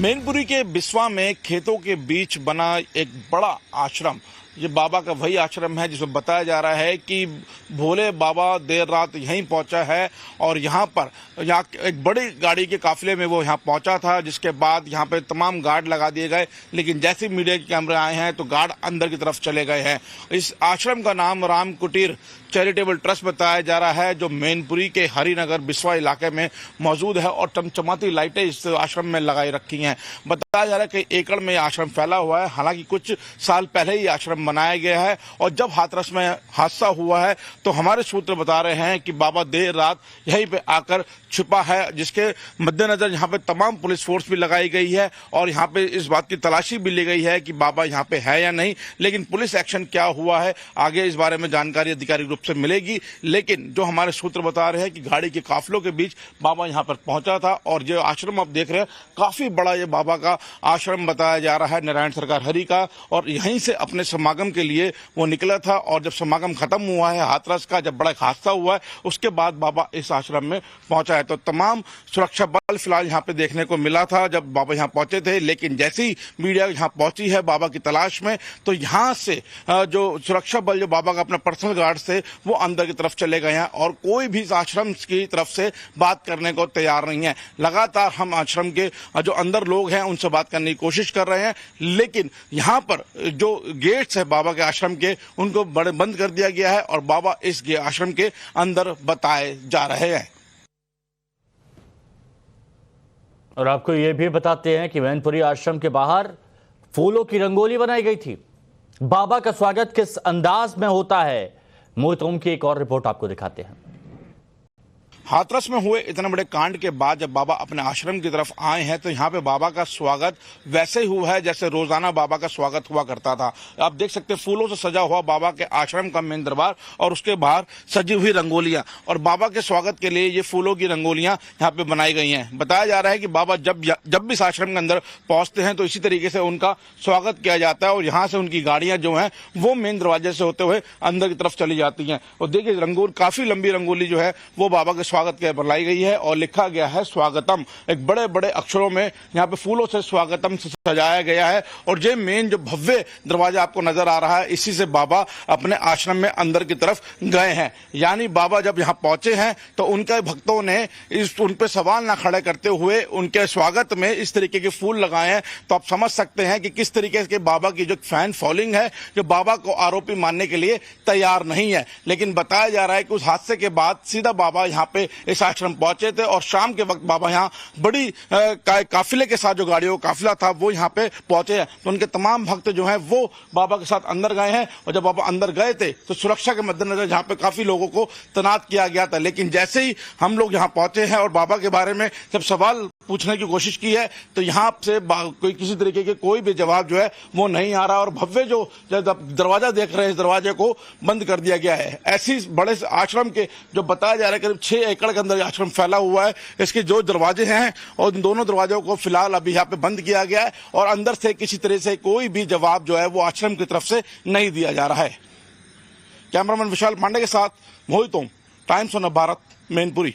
मैनपुरी के बिस्वा में खेतों के बीच बना एक बड़ा आश्रम, ये बाबा का वही आश्रम है जिसमें बताया जा रहा है कि भोले बाबा देर रात यहीं पहुंचा है और यहाँ एक बड़ी गाड़ी के काफिले में वो यहाँ पहुंचा था, जिसके बाद यहाँ पे तमाम गार्ड लगा दिए गए। लेकिन जैसे मीडिया के कैमरे आए हैं तो गार्ड अंदर की तरफ चले गए हैं। इस आश्रम का नाम राम कुटीर चैरिटेबल ट्रस्ट बताया जा रहा है, जो मैनपुरी के हरिनगर बिस्वा इलाके में मौजूद है और चमचमाती लाइटें इस आश्रम में लगाई रखी हैं। बताया जा रहा है कि एकड़ में आश्रम फैला हुआ है। हालांकि कुछ साल पहले ही आश्रम बनाया गया है और जब हाथरस में हादसा हुआ है तो हमारे सूत्र बता रहे हैं कि बाबा देर रात यहीं पे आकर छुपा है, जिसके मद्देनजर यहाँ पे तमाम पुलिस फोर्स भी लगाई गई है और यहाँ पे इस बात की तलाशी भी ली गई है कि बाबा यहाँ पे है या नहीं। लेकिन पुलिस एक्शन क्या हुआ है आगे इस बारे में जानकारी आधिकारिक रूप से मिलेगी। लेकिन जो हमारे सूत्र बता रहे हैं कि गाड़ी के काफिलों के बीच बाबा यहाँ पर पहुंचा था और जो आश्रम आप देख रहे हैं काफी बड़ा ये बाबा का आश्रम बताया जा रहा है, नारायण सरकार हरि का। और यहीं से अपने समागम के लिए वो निकला था और जब समागम खत्म हुआ है हाथरस का, जब बड़ा हादसा हुआ है, उसके बाद बाबा इस आश्रम में पहुंचा है। तो तमाम सुरक्षा बल फिलहाल यहाँ पे देखने को मिला था जब बाबा यहाँ पहुंचे थे। लेकिन जैसे ही मीडिया यहाँ पहुंची है बाबा की तलाश में, तो यहाँ से जो सुरक्षा बल जो बाबा का अपना पर्सनल गार्ड थे वो अंदर की तरफ चले गए हैं और कोई भी इस आश्रम की तरफ से बात करने को तैयार नहीं है। लगातार हम आश्रम के जो अंदर लोग हैं उनसे बात करने की कोशिश कर रहे हैं, लेकिन यहाँ पर जो गेट्स है बाबा के आश्रम के उनको बंद कर दिया गया है और बाबा इस आश्रम के अंदर बताए जा रहे हैं। और आपको ये भी बताते हैं कि मैनपुरी आश्रम के बाहर फूलों की रंगोली बनाई गई थी। बाबा का स्वागत किस अंदाज में होता है, मोहित ओम की एक और रिपोर्ट आपको दिखाते हैं। हाथरस में हुए इतने बड़े कांड के बाद जब बाबा अपने आश्रम की तरफ आए हैं तो यहाँ पे बाबा का स्वागत वैसे ही हुआ है जैसे रोजाना बाबा का स्वागत हुआ करता था। आप देख सकते हैं फूलों से सजा हुआ बाबा के आश्रम का मेन दरबार और उसके बाहर सजी हुई रंगोलियां, और बाबा के स्वागत के लिए ये फूलों की रंगोलियां यहाँ पे बनाई गई हैं। बताया जा रहा है कि बाबा जब भी इस आश्रम के अंदर पहुंचते हैं तो इसी तरीके से उनका स्वागत किया जाता है और यहाँ से उनकी गाड़ियां जो है वो मेन दरवाजे से होते हुए अंदर की तरफ चली जाती हैं। और देखिए रंगोली, काफी लंबी रंगोली जो है वो बाबा के स्वागत के बनाई गई है और लिखा गया है स्वागतम, एक बड़े बड़े अक्षरों में यहाँ पे फूलों से स्वागतम से सजाया गया है। और ये मेन जो भव्य दरवाजा आपको नजर आ रहा है इसी से बाबा अपने आश्रम में अंदर की तरफ गए हैं। यानी बाबा जब यहाँ पहुंचे हैं तो उनके भक्तों ने उन पे सवाल ना खड़े करते हुए उनके स्वागत में इस तरीके के फूल लगाए हैं। तो आप समझ सकते हैं कि किस तरीके से बाबा की जो फैन फॉलोइंग है जो बाबा को आरोपी मानने के लिए तैयार नहीं है। लेकिन बताया जा रहा है कि उस हादसे के बाद सीधा बाबा यहाँ पे इस आश्रम पहुंचे थे और शाम के वक्त बाबा यहाँ बड़ी काफिले के साथ जो गाड़ियों का काफिला था वो यहाँ पे पहुंचे हैं। तो उनके तमाम भक्त जो हैं वो बाबा के साथ अंदर गए हैं और जब बाबा अंदर गए थे तो सुरक्षा के मद्देनजर यहाँ पे काफी लोगों को तैनात किया गया था। लेकिन जैसे ही हम लोग यहाँ पहुंचे हैं और बाबा के बारे में जब सवाल पूछने की कोशिश की है तो यहाँ से कोई किसी तरीके के कोई भी जवाब जो है वो नहीं आ रहा और भव्य जो दरवाजा देख रहे हैं इस दरवाजे को बंद कर दिया गया है। ऐसी बड़े आश्रम के जो बताया जा रहा है करीब 6 एकड़ के अंदर आश्रम फैला हुआ है, इसके जो दरवाजे हैं और इन दोनों दरवाजों को फिलहाल अभी यहाँ पे बंद किया गया है और अंदर से किसी तरह से कोई भी जवाब जो है वो आश्रम की तरफ से नहीं दिया जा रहा है। कैमरामैन विशाल पांडे के साथ मोहित ओम, टाइम्स ऑफ भारत, मैनपुरी।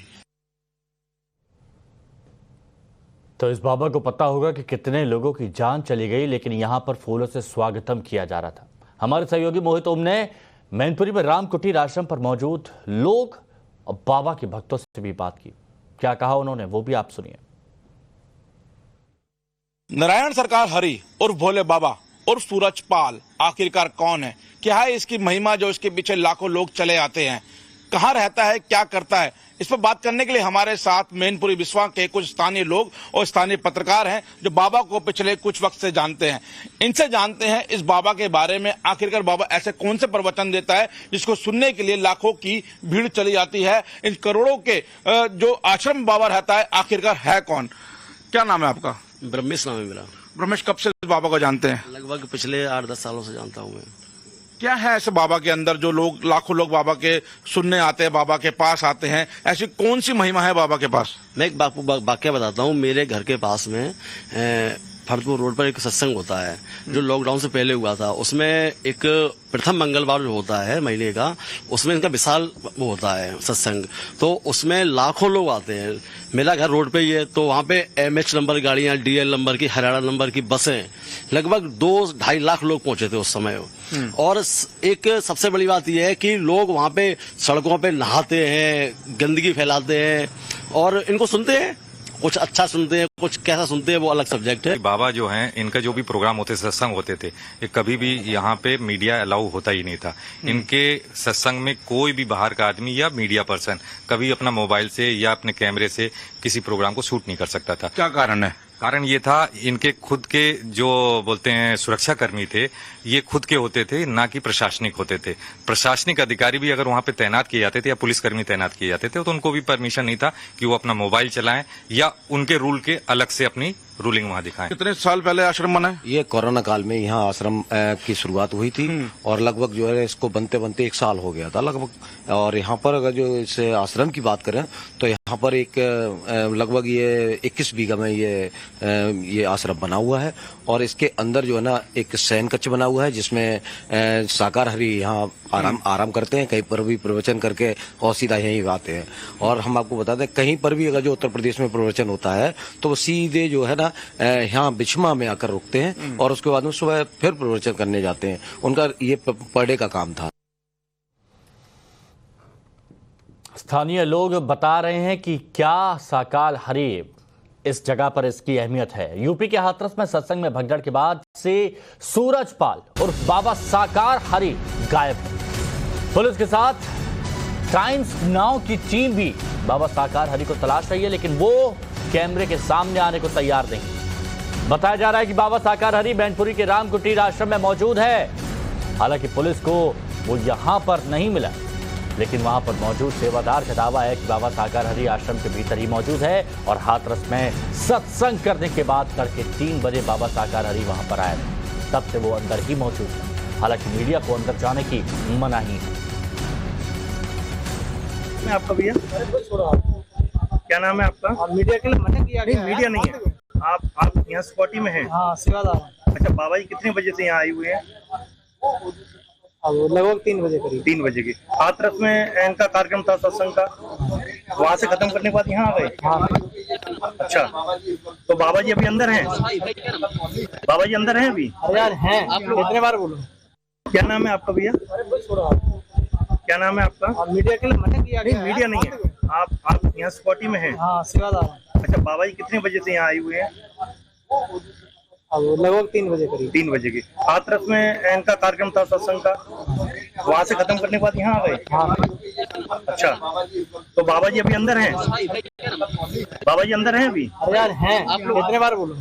तो इस बाबा को पता होगा कि कितने लोगों की जान चली गई, लेकिन यहां पर फूलों से स्वागतम किया जा रहा था। हमारे सहयोगी मोहित ओम ने मैनपुरी में राम कुटीर आश्रम पर मौजूद लोग और बाबा के भक्तों से भी बात की। क्या कहा उन्होंने वो भी आप सुनिए। नारायण सरकार हरि उर्फ भोले बाबा उर्फ सूरज पाल आखिरकार कौन है, क्या है इसकी महिमा जो इसके पीछे लाखों लोग चले आते हैं, कहाँ रहता है, क्या करता है, इस पर बात करने के लिए हमारे साथ मैनपुरी बिस्वा के कुछ स्थानीय लोग और स्थानीय पत्रकार हैं जो बाबा को पिछले कुछ वक्त से जानते हैं। इनसे जानते हैं इस बाबा के बारे में, आखिरकार बाबा ऐसे कौन से प्रवचन देता है जिसको सुनने के लिए लाखों की भीड़ चली जाती है। इन करोड़ों के जो आश्रम बाबा रहता है आखिरकार है कौन, क्या नाम है आपका? ब्रह्मेश नाम है मेरा। ब्रह्मेश, कब से बाबा को जानते हैं? लगभग पिछले 8-10 सालों से जानता हूँ मैं। क्या है ऐसे बाबा के अंदर जो लोग लाखों लोग बाबा के सुनने आते हैं, बाबा के पास आते हैं, ऐसी कौन सी महिमा है बाबा के पास? मैं एक वाक्य बताता हूँ। मेरे घर के पास में भरतपुर रोड पर एक सत्संग होता है जो लॉकडाउन से पहले हुआ था। उसमें एक प्रथम मंगलवार जो होता है महीने का, उसमें इनका विशाल वो होता है सत्संग। तो उसमें लाखों लोग आते हैं। मेरा घर रोड पे ही है, तो वहाँ पे MH नंबर गाड़ियाँ, DL नंबर की, हरियाणा नंबर की बसें, लगभग 2-2.5 लाख लोग पहुंचे थे उस समय। और एक सबसे बड़ी बात यह है कि लोग वहाँ पे सड़कों पे नहाते हैं, गंदगी फैलाते हैं और इनको सुनते हैं। कुछ अच्छा सुनते हैं, कुछ कैसा सुनते हैं, वो अलग सब्जेक्ट है। बाबा जो हैं, इनका जो भी प्रोग्राम होते, सत्संग होते थे, ये कभी भी यहाँ पे मीडिया अलाउ होता ही नहीं था। इनके सत्संग में कोई भी बाहर का आदमी या मीडिया पर्सन कभी अपना मोबाइल से या अपने कैमरे से किसी प्रोग्राम को शूट नहीं कर सकता था। क्या कारण है? कारण ये था, इनके खुद के जो बोलते हैं सुरक्षा कर्मी थे, ये खुद के होते थे, ना कि प्रशासनिक होते थे। प्रशासनिक अधिकारी भी अगर वहां पे तैनात किए जाते थे या पुलिसकर्मी तैनात किए जाते थे, तो उनको भी परमिशन नहीं था कि वो अपना मोबाइल चलाएं या उनके रूल के अलग से अपनी रूलिंग वहां दिखाएं। कितने साल पहले आश्रम बना है? ये कोरोना काल में यहाँ आश्रम की शुरुआत हुई थी और लगभग जो है इसको बनते बनते 1 साल हो गया था लगभग। और यहाँ पर अगर जो इस आश्रम की बात करें तो यहाँ पर एक लगभग ये 21 बीघा में ये आश्रम बना हुआ है। और इसके अंदर जो है ना एक शयन कक्ष बना हुआ है जिसमें शाकाहारी यहाँ आराम करते हैं, कहीं पर भी प्रवचन करके और सीधा यहीं आते हैं। और हम आपको बता दें, कहीं पर भी अगर जो उत्तर प्रदेश में प्रवचन होता है तो वो सीधे जो है ना यहाँ बिछमा में आकर रुकते हैं और उसके बाद में सुबह फिर प्रवचन करने जाते हैं। उनका ये पर डे का काम था। स्थानीय लोग बता रहे हैं कि क्या साकाल हरि इस जगह पर इसकी अहमियत है। यूपी के हाथरस में सत्संग में भगदड़ के बाद से सूरजपाल और बाबा साकार हरि गायब है। पुलिस के साथ टाइम्स नाउ की टीम भी बाबा साकार हरि को तलाश रही है, लेकिन वो कैमरे के सामने आने को तैयार नहीं। बताया जा रहा है कि बाबा साकार हरि मैनपुरी के राम कुटीर आश्रम में मौजूद है। हालांकि पुलिस को वो यहां पर नहीं मिला, लेकिन वहां पर मौजूद सेवादार का दावा है कि बाबा साकार हरि आश्रम के भीतर ही मौजूद है और हाथरस में सत्संग करने के बाद तड़के 3 बजे बाबा साकार हरि वहां पर आए थे। तब से वो अंदर ही मौजूद है। हालांकि मीडिया को अंदर जाने की मनाही है। आपका भैया क्या नाम है आपका? मीडिया के लिए मना किया गया है। मीडिया नहीं है। आप यहाँ सिक्योरिटी में हैं? हाँ, सेवादार। अच्छा, बाबा जी कितने बजे से यहाँ आए हुए हैं? अब लगभग 3 बजे करीब। 3 बजे के हाथरस में इनका कार्यक्रम था सत्संग का, वहाँ से खत्म करने के बाद यहाँ आ गए? हाँ। अच्छा, तो बाबा जी अभी अंदर हैं? बाबा जी अंदर हैं अभी? अरे यार हैं, कितने बार बोलूं? क्या नाम है आपका भैया? क्या नाम है आपका? मीडिया के लिए मना किया गया है। मीडिया नहीं है। आप यहाँ सिक्योरिटी में हैं? हाँ, सेवादार। अच्छा, बाबा जी कितने बजे से यहाँ आए हुए हैं? अब लगभग 3 बजे करीब। 3 बजे के हाथरस में इनका कार्यक्रम था सत्संग का, वहाँ से खत्म करने के बाद यहाँ आ गए? हाँ। अच्छा, तो बाबा जी अभी अंदर हैं? बाबा जी अंदर हैं अभी? अरे यार हैं, कितने बार बोलूं?